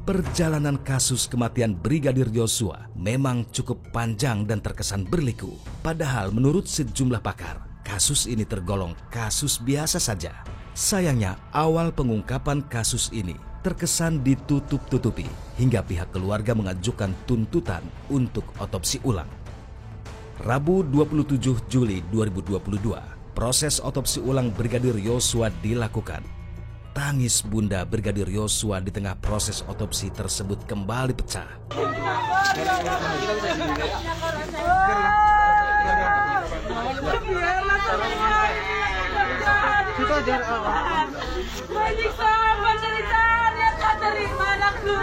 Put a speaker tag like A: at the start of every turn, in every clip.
A: Perjalanan kasus kematian Brigadir Yosua memang cukup panjang dan terkesan berliku. Padahal menurut sejumlah pakar, kasus ini tergolong kasus biasa saja. Sayangnya awal pengungkapan kasus ini terkesan ditutup-tutupi hingga pihak keluarga mengajukan tuntutan untuk otopsi ulang. Rabu 27 Juli 2022, proses otopsi ulang Brigadir Yosua dilakukan. Tangis Bunda Brigadir Yosua di tengah proses otopsi tersebut kembali pecah.
B: Menyiksa penderitaan yang tak terima anakku.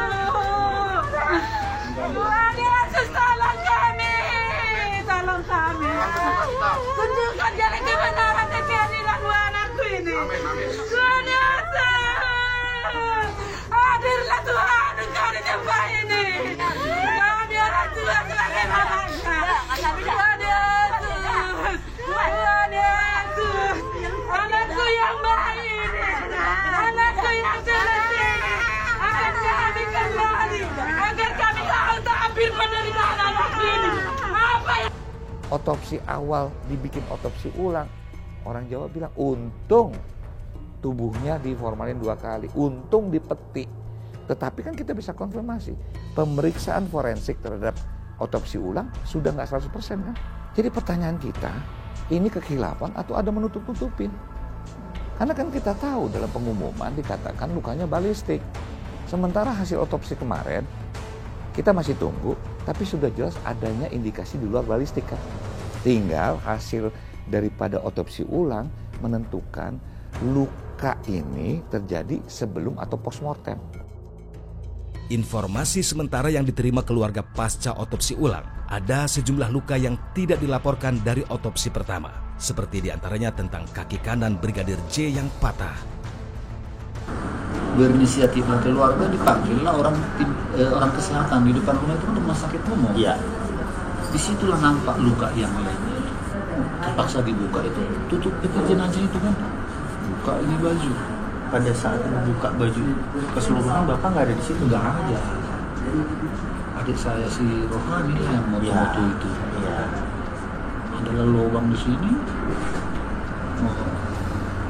B: Tuhan Yesus tolong kami. Tolong kami. Tunjukkan jalan kebenaran dan keadilan anakku ini. Tuhan Yesus. Hadirlah Tuhan Engkau di tempat ini. Kami orang tua sebagai anaknya. Tuhan Yesus. Tuhan Yesus. Anakku yang baik. Anakku yang teliti. Agar kami kembali. Agar kami tahu tak ambil penderitaan anakku ini. Apa yang...
C: Otopsi awal dibikin otopsi ulang. Orang Jawa bilang untung tubuhnya diformalin 2 kali. Untung dipetik. Tetapi kan kita bisa konfirmasi. Pemeriksaan forensik terhadap otopsi ulang sudah nggak 100% kan? Jadi pertanyaan kita, ini kekhilafan atau ada menutup-tutupin? Karena kan kita tahu dalam pengumuman dikatakan lukanya balistik. Sementara hasil otopsi kemarin, kita masih tunggu, tapi sudah jelas adanya indikasi di luar balistik kan. Tinggal hasil daripada otopsi ulang menentukan luka ini terjadi sebelum atau postmortem.
A: Informasi sementara yang diterima keluarga pasca otopsi ulang, ada sejumlah luka yang tidak dilaporkan dari otopsi pertama, seperti diantaranya tentang kaki kanan Brigadir J yang patah.
D: Berinisiatif keluarga dipanggillah orang kesehatan di depan rumah itu rumah sakit umum. Iya. Disitulah nampak luka yang lainnya. Terpaksa dibuka itu, tutup itu jenazah itu kan. Buka ini baju. Pada saat membuka baju keseluruhan Bapak nggak ada di situ? Nggak ada. Adik saya si Rohani yang moto-moto itu. Iya. Ada lubang di sini.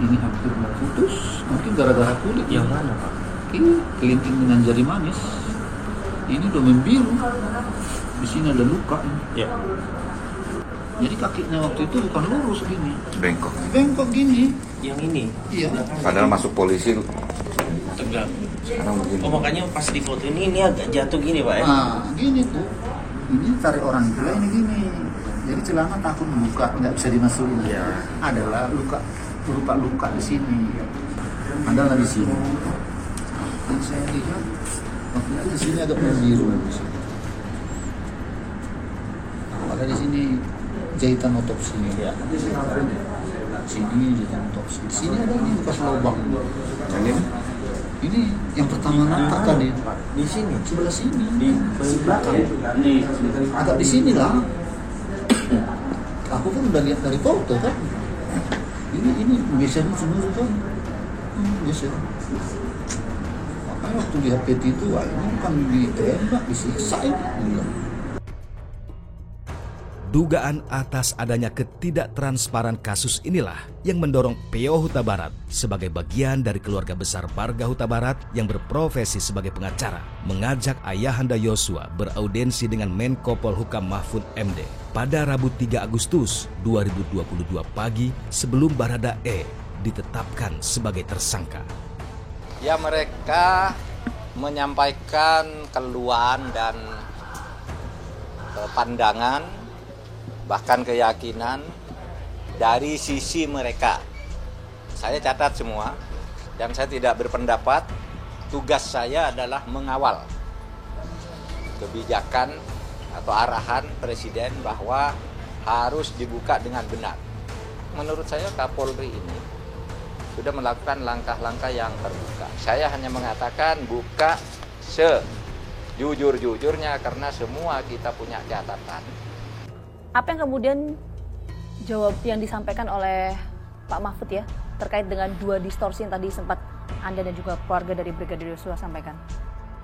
D: Ini hampir mau putus, mungkin gara-gara kulit. Yang mana Pak? Ini kelinting dengan jari manis. Ini udah membiru. Di sini ada luka. Ya. Jadi kakinya waktu itu bukan lurus gini. Bengkok gini. Yang ini? Iya.
C: Padahal masuk polisi
D: tegak.
C: Sekarang begini.
E: Oh makanya pas di foto ini agak jatuh gini Pak ya?
D: Nah, gini tuh. Ini tarik orang gila ini gini. Jadi celana takut buka, nggak bisa dimasukin. Ya. Adalah luka di sini. Adalah di sini. Dan saya lihat waktu itu di sini agak membiru. Ada di sini jahitan otopsi. Ya. Sini jahitan otopsi. Di sini ada ini bekas lubang. Ini yang pertama nampak tadi.
E: Di sini,
D: sebelah sini.
E: di belakang.
D: Agak di sini lah. Aku kan udah lihat dari foto kan. Ini biasanya semua kan. Biasa. Makanya waktu lihat peti itu, ini bukan ditembak, disiksa ini.
A: Dugaan atas adanya ketidaktransparan kasus inilah yang mendorong PO Huta Barat sebagai bagian dari keluarga besar Marga Huta Barat yang berprofesi sebagai pengacara mengajak ayahanda Yosua beraudensi dengan Menko Polhukam Mahfud MD pada Rabu 3 Agustus 2022 pagi sebelum Barada E ditetapkan sebagai tersangka.
F: Ya, mereka menyampaikan keluhan dan pandangan bahkan keyakinan dari sisi mereka. Saya catat semua dan saya tidak berpendapat. Tugas saya adalah mengawal kebijakan atau arahan Presiden bahwa harus dibuka dengan benar. Menurut saya Kapolri ini sudah melakukan langkah-langkah yang terbuka. Saya hanya mengatakan buka sejujur-jujurnya karena semua kita punya catatan.
G: Apa yang kemudian jawab yang disampaikan oleh Pak Mahfud ya terkait dengan 2 distorsi yang tadi sempat Anda dan juga keluarga dari Brigadir Yosua sampaikan?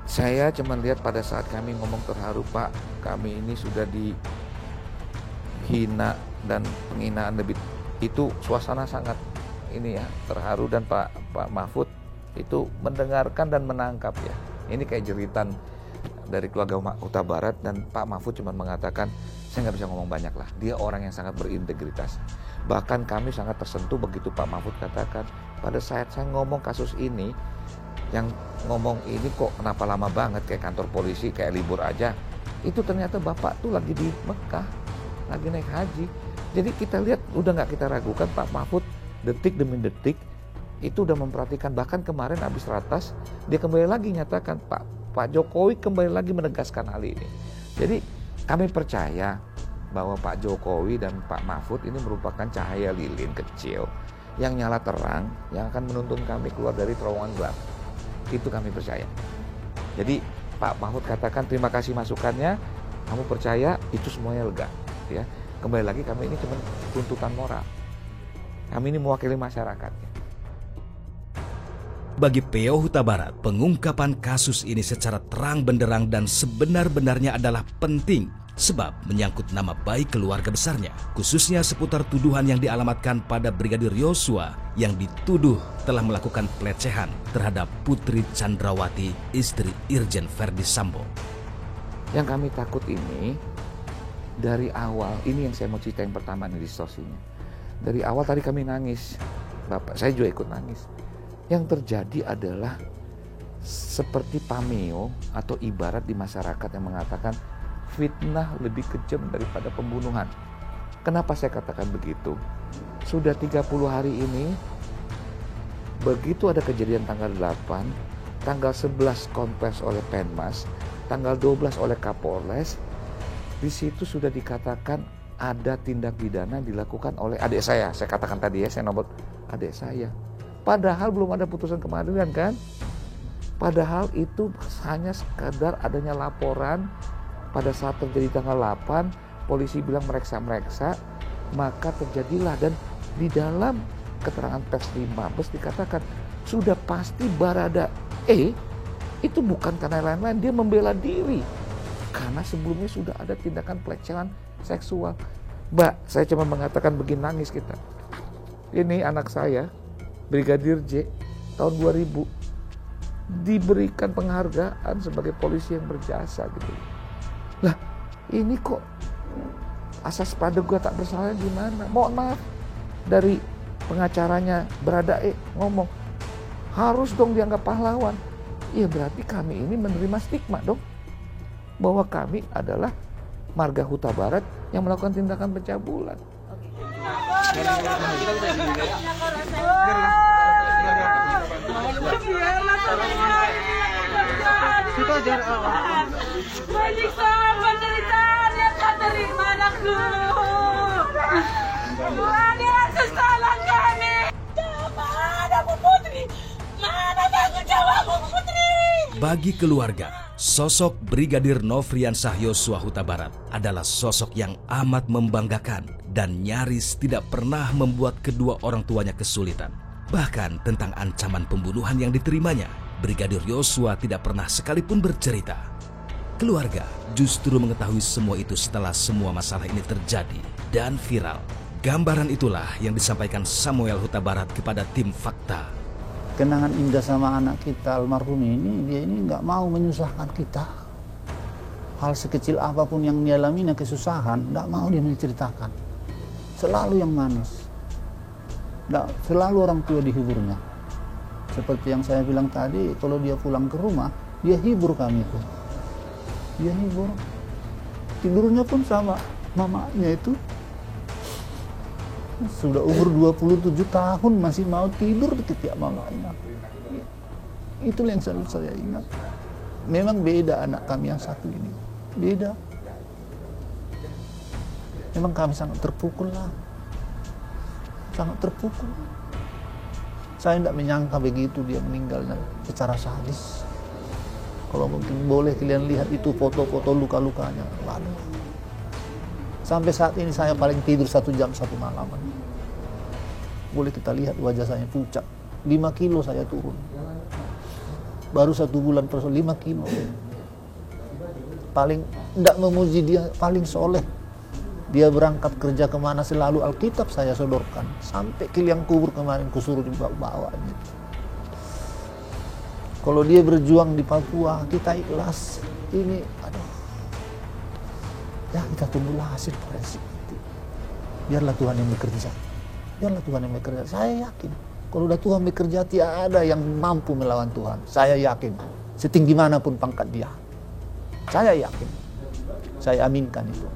C: Saya cuma lihat pada saat kami ngomong terharu, Pak, kami ini sudah dihina dan penghinaan lebih, itu suasana sangat ini ya, terharu, dan Pak Mahfud itu mendengarkan dan menangkap ya. Ini kayak jeritan dari keluarga Huta Barat, dan Pak Mahfud cuma mengatakan, saya nggak bisa ngomong banyak lah. Dia orang yang sangat berintegritas. Bahkan kami sangat tersentuh begitu Pak Mahfud katakan, pada saat saya ngomong kasus ini, yang ngomong ini kok kenapa lama banget, kayak kantor polisi, kayak libur aja. Itu ternyata Bapak tuh lagi di Mekah, lagi naik haji. Jadi kita lihat, udah nggak kita ragukan, Pak Mahfud detik demi detik itu udah memperhatikan. Bahkan kemarin habis ratas, dia kembali lagi nyatakan, Pak Jokowi kembali lagi menegaskan hal ini. Jadi kami percaya bahwa Pak Jokowi dan Pak Mahfud ini merupakan cahaya lilin kecil yang nyala terang, yang akan menuntun kami keluar dari terowongan gelap. Itu kami percaya. Jadi Pak Mahfud katakan terima kasih masukannya, kamu percaya, itu semuanya lega ya. Kembali lagi, kami ini cuma tuntutan moral, kami ini mewakili masyarakat.
A: Bagi PO Huta Barat, pengungkapan kasus ini secara terang benderang dan sebenar-benarnya adalah penting, sebab menyangkut nama baik keluarga besarnya, khususnya seputar tuduhan yang dialamatkan pada Brigadir Yosua yang dituduh telah melakukan pelecehan terhadap Putri Chandrawati, istri Irjen Verdi Sambo.
C: Yang kami takut ini, dari awal, ini yang saya mau cerita yang pertama nih distorsinya. Dari awal tadi kami nangis, Bapak, saya juga ikut nangis. Yang terjadi adalah seperti pameo atau ibarat di masyarakat yang mengatakan fitnah lebih kejam daripada pembunuhan. Kenapa saya katakan begitu? Sudah 30 hari ini, begitu ada kejadian tanggal 8, tanggal 11 konvers oleh Penmas, tanggal 12 oleh Kapolres, di situ sudah dikatakan ada tindak pidana dilakukan oleh adik saya. Saya katakan tadi ya, saya nomor adik saya. Padahal belum ada putusan pengadilan kan? Padahal itu hanya sekadar adanya laporan. Pada saat terjadi tanggal 8, polisi bilang mereksa-mereksa, maka terjadilah. Dan di dalam keterangan pers di Mabes dikatakan, sudah pasti Baradae itu bukan karena lain-lain, dia membela diri. Karena sebelumnya sudah ada tindakan pelecehan seksual. Mbak, saya cuma mengatakan begini, nangis kita. Ini anak saya, Brigadir J, tahun 2000, diberikan penghargaan sebagai polisi yang berjasa gitu. Lah, ini kok asas praduga tak bersalah gimana? Mohon maaf, dari pengacaranya Baradae ngomong, harus dong dianggap pahlawan. Iya, berarti kami ini menerima stigma dong, bahwa kami adalah marga Huta Barat yang melakukan tindakan pencabulan.
B: Menyiksa penderitaan yang tak terima anakku. Tuhan yang sesalah kami. Mana Bu Putri? Mana tanggung jawabmu Putri?
A: Bagi keluarga, sosok Brigadir Nofriansah Yosua Huta Barat adalah sosok yang amat membanggakan dan nyaris tidak pernah membuat kedua orang tuanya kesulitan. Bahkan tentang ancaman pembunuhan yang diterimanya, Brigadir Yosua tidak pernah sekalipun bercerita. Keluarga justru mengetahui semua itu setelah semua masalah ini terjadi dan viral. Gambaran itulah yang disampaikan Samuel Huta Barat kepada tim Fakta.
D: Kenangan indah sama anak kita almarhum ini, dia ini nggak mau menyusahkan kita. Hal sekecil apapun yang dia alami, kesusahan, nggak mau dia menceritakan. Selalu yang manis. Selalu orang tua dihiburnya. Seperti yang saya bilang tadi, kalau dia pulang ke rumah, dia hibur kami itu. Dia hibur. Tidurnya pun sama mamanya itu. Sudah umur 27 tahun masih mau tidur di ketiak mamanya. Itulah yang selalu saya ingat. Memang beda anak kami yang satu ini. Beda. Memang kami sangat terpukul lah. Sangat terpukul. Saya tidak menyangka begitu dia meninggalnya secara sadis. Kalau mungkin boleh kalian lihat itu foto-foto luka-lukanya. Waduh. Sampai saat ini saya paling tidur 1 jam 1 malam. Boleh kita lihat wajah saya pucat. 5 kilo saya turun.
H: baru 1 bulan proses 5 kilo. Paling tidak memuji dia, paling soleh. Dia berangkat kerja kemana selalu Alkitab saya sodorkan. Sampai ke liang kubur kemarin kusuruh dibawa. Kalau dia berjuang di Papua, kita ikhlas. Ini, aduh. Ya kita tunggulah hasil forensik. Biarlah Tuhan yang bekerja. Biarlah Tuhan yang bekerja. Saya yakin. Kalau udah Tuhan bekerja, tidak ada yang mampu melawan Tuhan. Saya yakin. Setinggi manapun pangkat dia. Saya yakin. Saya aminkan itu.